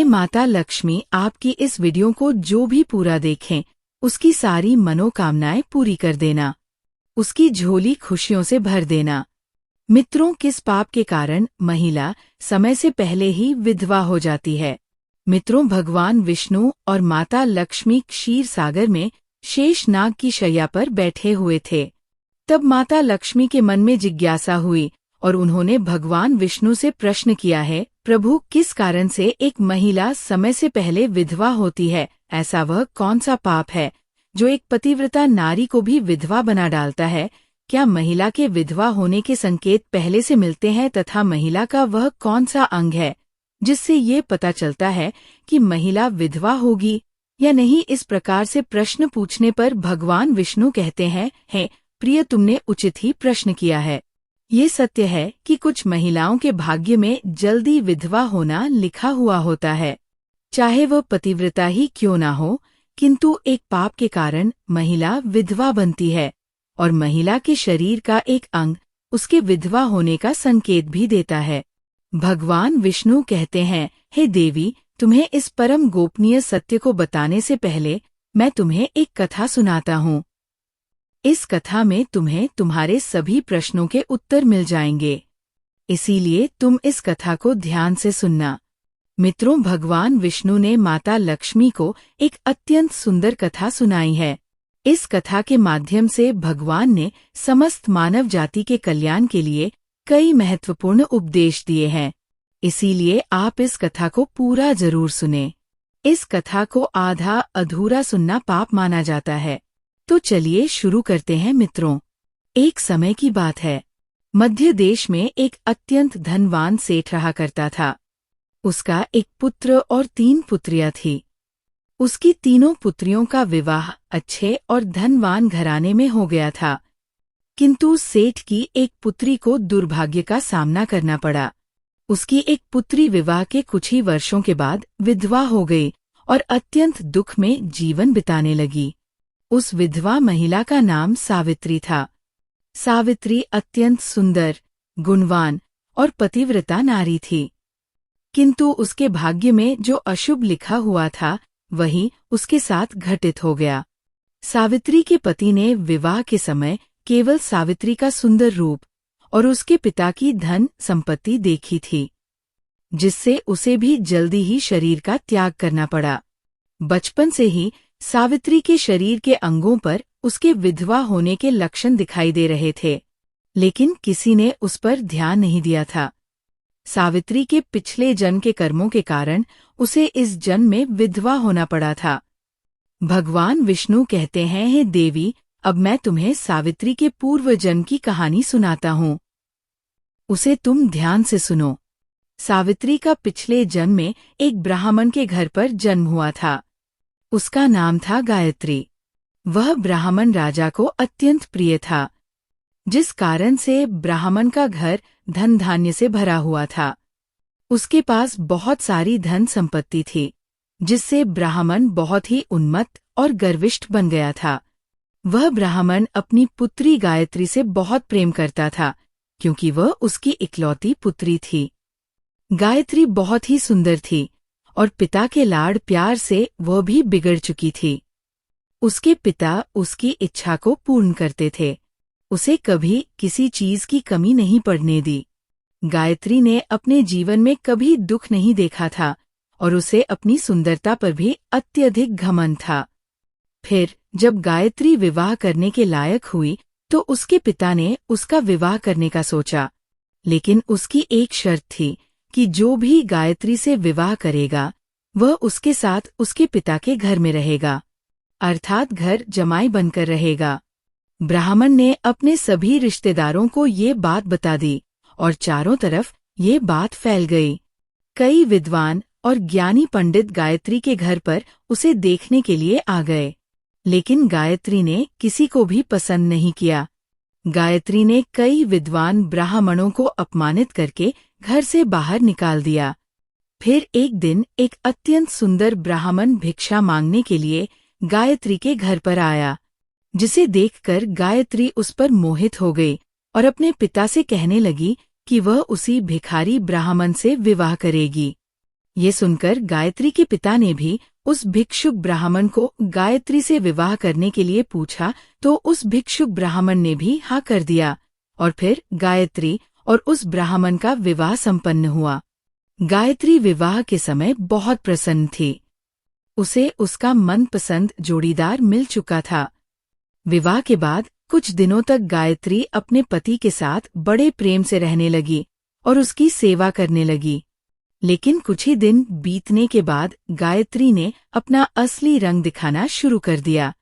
माता लक्ष्मी आपकी इस वीडियो को जो भी पूरा देखें उसकी सारी मनोकामनाएं पूरी कर देना, उसकी झोली खुशियों से भर देना। मित्रों, किस पाप के कारण महिला समय से पहले ही विधवा हो जाती है? मित्रों, भगवान विष्णु और माता लक्ष्मी क्षीर सागर में शेष नाग की शैया पर बैठे हुए थे। तब माता लक्ष्मी के मन में जिज्ञासा हुई और उन्होंने भगवान विष्णु से प्रश्न किया है, प्रभु, किस कारण से एक महिला समय से पहले विधवा होती है? ऐसा वह कौन सा पाप है जो एक पतिव्रता नारी को भी विधवा बना डालता है? क्या महिला के विधवा होने के संकेत पहले से मिलते हैं तथा महिला का वह कौन सा अंग है जिससे ये पता चलता है कि महिला विधवा होगी या नहीं? इस प्रकार से प्रश्न पूछने पर भगवान विष्णु कहते हैं, हे प्रिय, तुमने उचित ही प्रश्न किया है। ये सत्य है कि कुछ महिलाओं के भाग्य में जल्दी विधवा होना लिखा हुआ होता है, चाहे वह पतिव्रता ही क्यों ना हो, किंतु एक पाप के कारण महिला विधवा बनती है और महिला के शरीर का एक अंग उसके विधवा होने का संकेत भी देता है। भगवान विष्णु कहते हैं, हे देवी, तुम्हें इस परम गोपनीय सत्य को बताने से पहले मैं तुम्हें एक कथा सुनाता हूँ। इस कथा में तुम्हें तुम्हारे सभी प्रश्नों के उत्तर मिल जाएंगे, इसीलिए तुम इस कथा को ध्यान से सुनना। मित्रों, भगवान विष्णु ने माता लक्ष्मी को एक अत्यंत सुंदर कथा सुनाई है। इस कथा के माध्यम से भगवान ने समस्त मानव जाति के कल्याण के लिए कई महत्वपूर्ण उपदेश दिए हैं, इसीलिए आप इस कथा को पूरा जरूर सुनें। इस कथा को आधा अधूरा सुनना पाप माना जाता है। तो चलिए शुरू करते हैं। मित्रों, एक समय की बात है। मध्य देश में एक अत्यंत धनवान सेठ रहा करता था। उसका एक पुत्र और 3 पुत्रियां थी। उसकी तीनों पुत्रियों का विवाह अच्छे और धनवान घराने में हो गया था, किंतु सेठ की एक पुत्री को दुर्भाग्य का सामना करना पड़ा। उसकी एक पुत्री विवाह के कुछ ही वर्षों के बाद विधवा हो गई और अत्यंत दुख में जीवन बिताने लगी। उस विधवा महिला का नाम सावित्री था। सावित्री अत्यंत सुंदर, गुणवान और पतिव्रता नारी थी, किंतु उसके भाग्य में जो अशुभ लिखा हुआ था वही उसके साथ घटित हो गया। सावित्री के पति ने विवाह के समय केवल सावित्री का सुंदर रूप और उसके पिता की धन संपत्ति देखी थी, जिससे उसे भी जल्दी ही शरीर का त्याग करना पड़ा। बचपन से ही सावित्री के शरीर के अंगों पर उसके विधवा होने के लक्षण दिखाई दे रहे थे, लेकिन किसी ने उस पर ध्यान नहीं दिया था। सावित्री के पिछले जन्म के कर्मों के कारण उसे इस जन्म में विधवा होना पड़ा था। भगवान विष्णु कहते हैं, हे देवी, अब मैं तुम्हें सावित्री के पूर्व जन्म की कहानी सुनाता हूँ, उसे तुम ध्यान से सुनो। सावित्री का पिछले जन्म में एक ब्राह्मण के घर पर जन्म हुआ था। उसका नाम था गायत्री। वह ब्राह्मण राजा को अत्यंत प्रिय था, जिस कारण से ब्राह्मण का घर धन धान्य से भरा हुआ था। उसके पास बहुत सारी धन संपत्ति थी, जिससे ब्राह्मण बहुत ही उन्मत्त और गर्विष्ठ बन गया था। वह ब्राह्मण अपनी पुत्री गायत्री से बहुत प्रेम करता था, क्योंकि वह उसकी इकलौती पुत्री थी। गायत्री बहुत ही सुंदर थी और पिता के लाड़ प्यार से वह भी बिगड़ चुकी थी। उसके पिता उसकी इच्छा को पूर्ण करते थे, उसे कभी किसी चीज की कमी नहीं पड़ने दी। गायत्री ने अपने जीवन में कभी दुख नहीं देखा था और उसे अपनी सुंदरता पर भी अत्यधिक घमंड था। फिर जब गायत्री विवाह करने के लायक हुई तो उसके पिता ने उसका विवाह करने का सोचा, लेकिन उसकी एक शर्त थी कि जो भी गायत्री से विवाह करेगा वह उसके साथ उसके पिता के घर में रहेगा, अर्थात घर जमाई बनकर रहेगा। ब्राह्मण ने अपने सभी रिश्तेदारों को ये बात बता दी और चारों तरफ ये बात फैल गई। कई विद्वान और ज्ञानी पंडित गायत्री के घर पर उसे देखने के लिए आ गए, लेकिन गायत्री ने किसी को भी पसंद नहीं किया। गायत्री ने कई विद्वान ब्राह्मणों को अपमानित करके घर से बाहर निकाल दिया। फिर एक दिन एक अत्यंत सुंदर ब्राह्मण भिक्षा मांगने के लिए गायत्री के घर पर आया, जिसे देखकर गायत्री उस पर मोहित हो गई और अपने पिता से कहने लगी कि वह उसी भिखारी ब्राह्मण से विवाह करेगी। ये सुनकर गायत्री के पिता ने भी उस भिक्षुक ब्राह्मण को गायत्री से विवाह करने के लिए पूछा, तो उस भिक्षुक ब्राह्मण ने भी हाँ कर दिया और फिर गायत्री और उस ब्राह्मण का विवाह संपन्न हुआ। गायत्री विवाह के समय बहुत प्रसन्न थी। उसे उसका मनपसंद जोड़ीदार मिल चुका था। विवाह के बाद कुछ दिनों तक गायत्री अपने पति के साथ बड़े प्रेम से रहने लगी और उसकी सेवा करने लगी। लेकिन कुछ ही दिन बीतने के बाद गायत्री ने अपना असली रंग दिखाना शुरू कर दिया।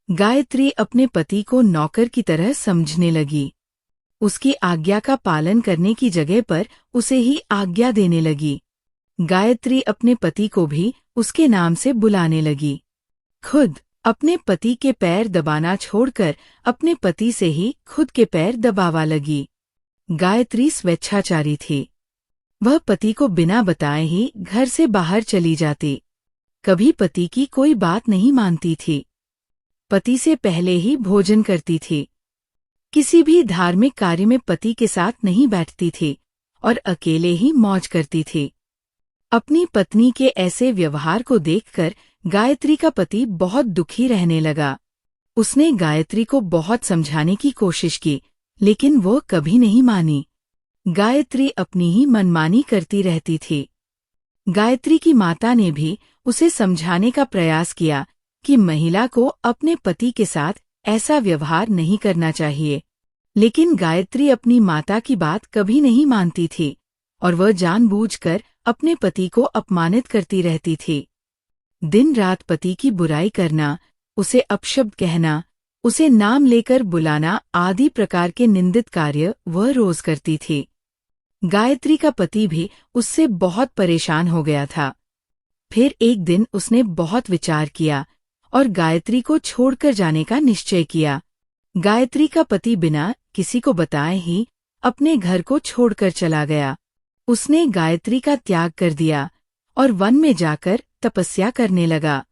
गायत्री अपने पति को नौकर की तरह समझने लगी। उसकी आज्ञा का पालन करने की जगह पर उसे ही आज्ञा देने लगी। गायत्री अपने पति को भी उसके नाम से बुलाने लगी। खुद अपने पति के पैर दबाना छोड़कर अपने पति से ही खुद के पैर दबावा लगी। गायत्री स्वेच्छाचारी थी। वह पति को बिना बताए ही घर से बाहर चली जाती। कभी पति की कोई बात नहीं मानती थी। पति से पहले ही भोजन करती थी। किसी भी धार्मिक कार्य में पति के साथ नहीं बैठती थी और अकेले ही मौज करती थी। अपनी पत्नी के ऐसे व्यवहार को देखकर गायत्री का पति बहुत दुखी रहने लगा। उसने गायत्री को बहुत समझाने की कोशिश की, लेकिन वो कभी नहीं मानी। गायत्री अपनी ही मनमानी करती रहती थी। गायत्री की माता ने भी उसे समझाने का प्रयास किया कि महिला को अपने पति के साथ ऐसा व्यवहार नहीं करना चाहिए, लेकिन गायत्री अपनी माता की बात कभी नहीं मानती थी और वह जानबूझकर अपने पति को अपमानित करती रहती थी। दिन रात पति की बुराई करना, उसे अपशब्द कहना, उसे नाम लेकर बुलाना आदि प्रकार के निंदित कार्य वह रोज करती थी। गायत्री का पति भी उससे बहुत परेशान हो गया था। फिर एक दिन उसने बहुत विचार किया और गायत्री को छोड़कर जाने का निश्चय किया। गायत्री का पति बिना किसी को बताए ही अपने घर को छोड़कर चला गया। उसने गायत्री का त्याग कर दिया और वन में जाकर तपस्या करने लगा,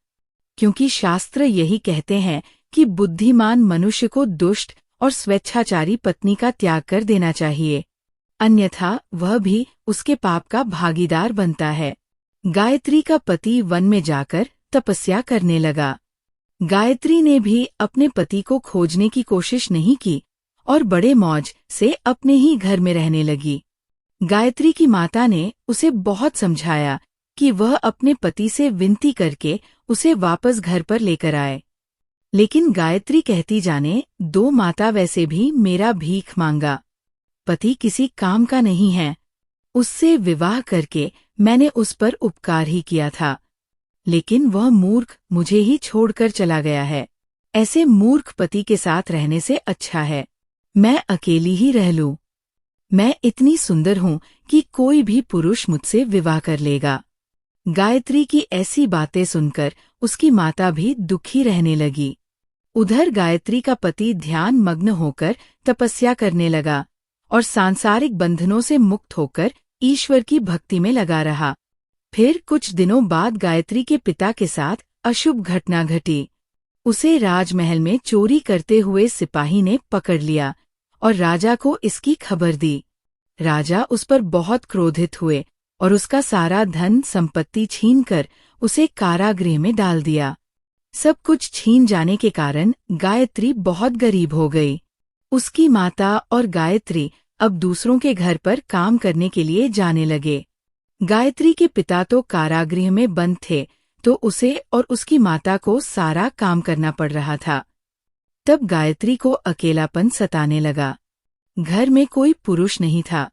क्योंकि शास्त्र यही कहते हैं कि बुद्धिमान मनुष्य को दुष्ट और स्वेच्छाचारी पत्नी का त्याग कर देना चाहिए, अन्यथा वह भी उसके पाप का भागीदार बनता है। गायत्री का पति वन में जाकर तपस्या करने लगा। गायत्री ने भी अपने पति को खोजने की कोशिश नहीं की और बड़े मौज से अपने ही घर में रहने लगी। गायत्री की माता ने उसे बहुत समझाया कि वह अपने पति से विनती करके उसे वापस घर पर लेकर आए, लेकिन गायत्री कहती जाने, दो माता वैसे भी मेरा भीख मांगा, पति किसी काम का नहीं है, उससे विवाह करके मैंने उस पर उपकार ही किया था, लेकिन वह मूर्ख मुझे ही छोड़कर चला गया है। ऐसे मूर्ख पति के साथ रहने से अच्छा है मैं अकेली ही रह लूं। मैं इतनी सुंदर हूं कि कोई भी पुरुष मुझसे विवाह कर लेगा। गायत्री की ऐसी बातें सुनकर उसकी माता भी दुखी रहने लगी। उधर गायत्री का पति ध्यान मग्न होकर तपस्या करने लगा और सांसारिक बंधनों से मुक्त होकर ईश्वर की भक्ति में लगा रहा। फिर कुछ दिनों बाद गायत्री के पिता के साथ अशुभ घटना घटी। उसे राजमहल में चोरी करते हुए सिपाही ने पकड़ लिया और राजा को इसकी खबर दी। राजा उस पर बहुत क्रोधित हुए और उसका सारा धन संपत्ति छीनकर उसे कारागृह में डाल दिया। सब कुछ छीन जाने के कारण गायत्री बहुत गरीब हो गई। उसकी माता और गायत्री अब दूसरों के घर पर काम करने के लिए जाने लगे। गायत्री के पिता तो कारागृह में बंद थे, तो उसे और उसकी माता को सारा काम करना पड़ रहा था। तब गायत्री को अकेलापन सताने लगा। घर में कोई पुरुष नहीं था,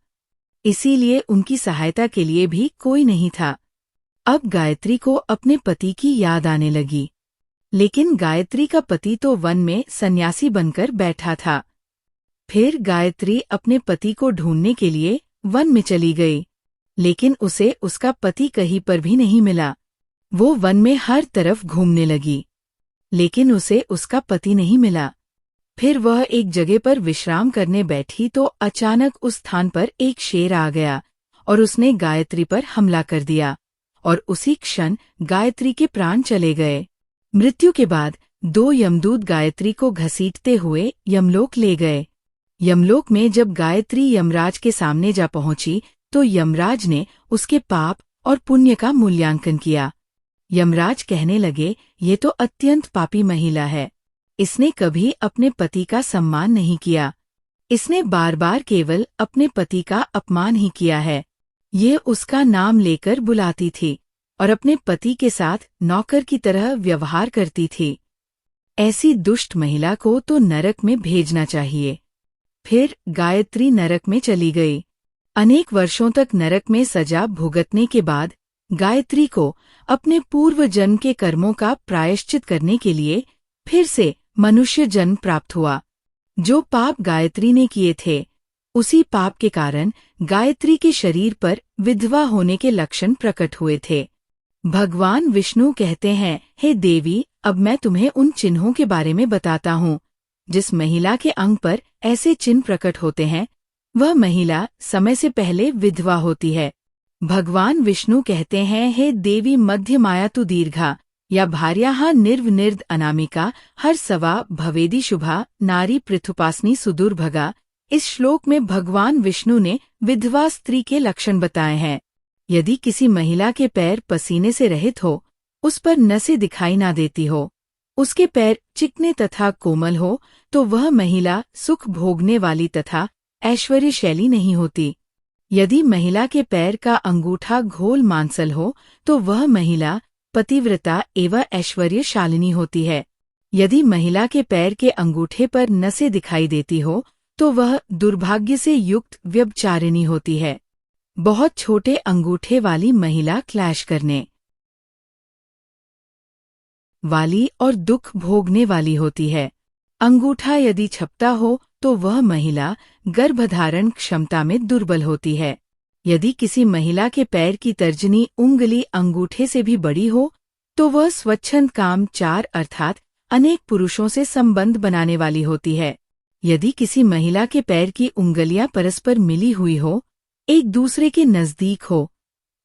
इसीलिए उनकी सहायता के लिए भी कोई नहीं था। अब गायत्री को अपने पति की याद आने लगी, लेकिन गायत्री का पति तो वन में सन्यासी बनकर बैठा था। फिर गायत्री अपने पति को ढूंढने के लिए वन में चली गई, लेकिन उसे उसका पति कहीं पर भी नहीं मिला। वो वन में हर तरफ घूमने लगी, लेकिन उसे उसका पति नहीं मिला। फिर वह एक जगह पर विश्राम करने बैठी तो अचानक उस स्थान पर एक शेर आ गया और उसने गायत्री पर हमला कर दिया और उसी क्षण गायत्री के प्राण चले गए। मृत्यु के बाद दो यमदूत गायत्री को घसीटते हुए यमलोक ले गए। यमलोक में जब गायत्री यमराज के सामने जा पहुंची तो यमराज ने उसके पाप और पुण्य का मूल्यांकन किया। यमराज कहने लगे, ये तो अत्यंत पापी महिला है। इसने कभी अपने पति का सम्मान नहीं किया। इसने बार बार केवल अपने पति का अपमान ही किया है। ये उसका नाम लेकर बुलाती थी और अपने पति के साथ नौकर की तरह व्यवहार करती थी। ऐसी दुष्ट महिला को तो नरक में भेजना चाहिए। फिर गायत्री नरक में चली गई। अनेक वर्षों तक नरक में सजा भुगतने के बाद गायत्री को अपने पूर्व जन्म के कर्मों का प्रायश्चित करने के लिए फिर से मनुष्य जन्म प्राप्त हुआ। जो पाप गायत्री ने किए थे, उसी पाप के कारण गायत्री के शरीर पर विधवा होने के लक्षण प्रकट हुए थे। भगवान विष्णु कहते हैं, हे देवी, अब मैं तुम्हें उन चिन्हों के बारे में बताता हूँ। जिस महिला के अंग पर ऐसे चिन्ह प्रकट होते हैं, वह महिला समय से पहले विधवा होती है। भगवान विष्णु कहते हैं, हे देवी, मध्य मायातु दीर्घा या भार्याः निर्विनिर्द अनामिका हर सवा भवेदी शुभा नारी पृथुपासनी सुदुर्भगा। इस श्लोक में भगवान विष्णु ने विधवा स्त्री के लक्षण बताए हैं। यदि किसी महिला के पैर पसीने से रहित हो, उस पर नसें दिखाई ना देती हो, उसके पैर चिकने तथा कोमल हो, तो वह महिला सुख भोगने वाली तथा ऐश्वर्यशाली नहीं होती। यदि महिला के पैर का अंगूठा घोल मांसल हो, तो वह महिला पतिव्रता एवं ऐश्वर्यशालिनी होती है। यदि महिला के पैर के अंगूठे पर नसें दिखाई देती हो, तो वह दुर्भाग्य से युक्त व्यभिचारिणी होती है। बहुत छोटे अंगूठे वाली महिला क्लैश करने वाली और दुख भोगने वाली होती है। अंगूठा यदि छपता हो, तो वह महिला गर्भधारण क्षमता में दुर्बल होती है। यदि किसी महिला के पैर की तर्जनी उंगली अंगूठे से भी बड़ी हो, तो वह स्वच्छंद कामचार अर्थात अनेक पुरुषों से संबंध बनाने वाली होती है। यदि किसी महिला के पैर की उंगलियां परस्पर मिली हुई हो, एक दूसरे के नजदीक हो,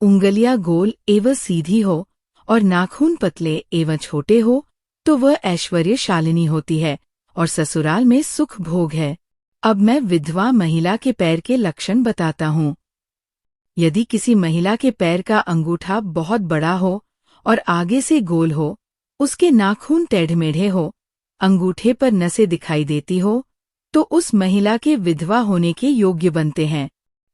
उंगलियां गोल एवं सीधी हो और नाखून पतले एवं छोटे हो, तो वह ऐश्वर्यशालिनी होती है और ससुराल में सुख भोग है। अब मैं विधवा महिला के पैर के लक्षण बताता हूँ। यदि किसी महिला के पैर का अंगूठा बहुत बड़ा हो और आगे से गोल हो, उसके नाखून टेढ़मेढ़े हो, अंगूठे पर नसें दिखाई देती हो, तो उस महिला के विधवा होने के योग्य बनते हैं।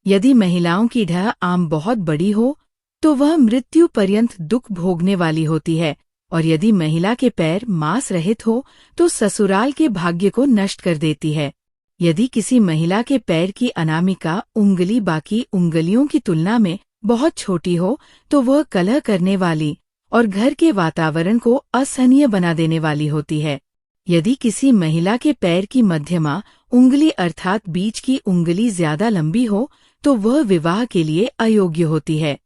यदि महिलाओं की ढह आम बहुत बड़ी हो, तो वह मृत्यु पर्यंत दुख भोगने वाली होती है, और यदि महिला के पैर मांस रहित हो, तो ससुराल के भाग्य को नष्ट कर देती है। यदि किसी महिला के पैर की अनामिका उंगली बाकी उंगलियों की तुलना में बहुत छोटी हो, तो वह कलह करने वाली और घर के वातावरण को असहनीय बना देने वाली होती है। यदि किसी महिला के पैर की मध्यमा उंगली अर्थात बीच की उंगली ज्यादा लंबी हो, तो वह विवाह के लिए अयोग्य होती है।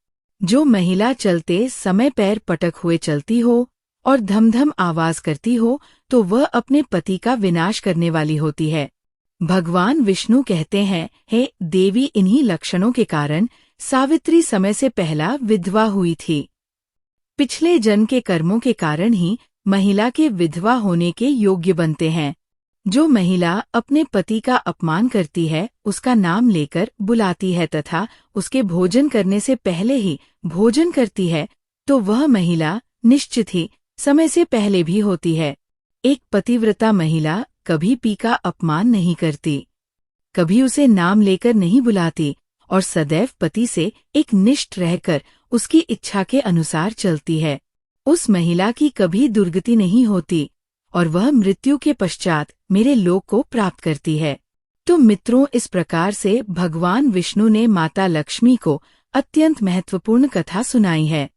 जो महिला चलते समय पैर पटक हुए चलती हो और धमधम आवाज करती हो, तो वह अपने पति का विनाश करने वाली होती है। भगवान विष्णु कहते हैं, हे देवी, इन्हीं लक्षणों के कारण सावित्री समय से पहला विधवा हुई थी। पिछले जन्म के कर्मों के कारण ही महिला के विधवा होने के योग्य बनते हैं। जो महिला अपने पति का अपमान करती है, उसका नाम लेकर बुलाती है तथा उसके भोजन करने से पहले ही भोजन करती है, तो वह महिला निश्चित ही समय से पहले भी होती है। एक पतिव्रता महिला कभी पति का अपमान नहीं करती, कभी उसे नाम लेकर नहीं बुलाती और सदैव पति से एक निष्ठ रहकर उसकी इच्छा के अनुसार चलती है। उस महिला की कभी दुर्गति नहीं होती और वह मृत्यु के पश्चात मेरे लोक को प्राप्त करती है। तो मित्रों, इस प्रकार से भगवान विष्णु ने माता लक्ष्मी को अत्यंत महत्वपूर्ण कथा सुनाई है।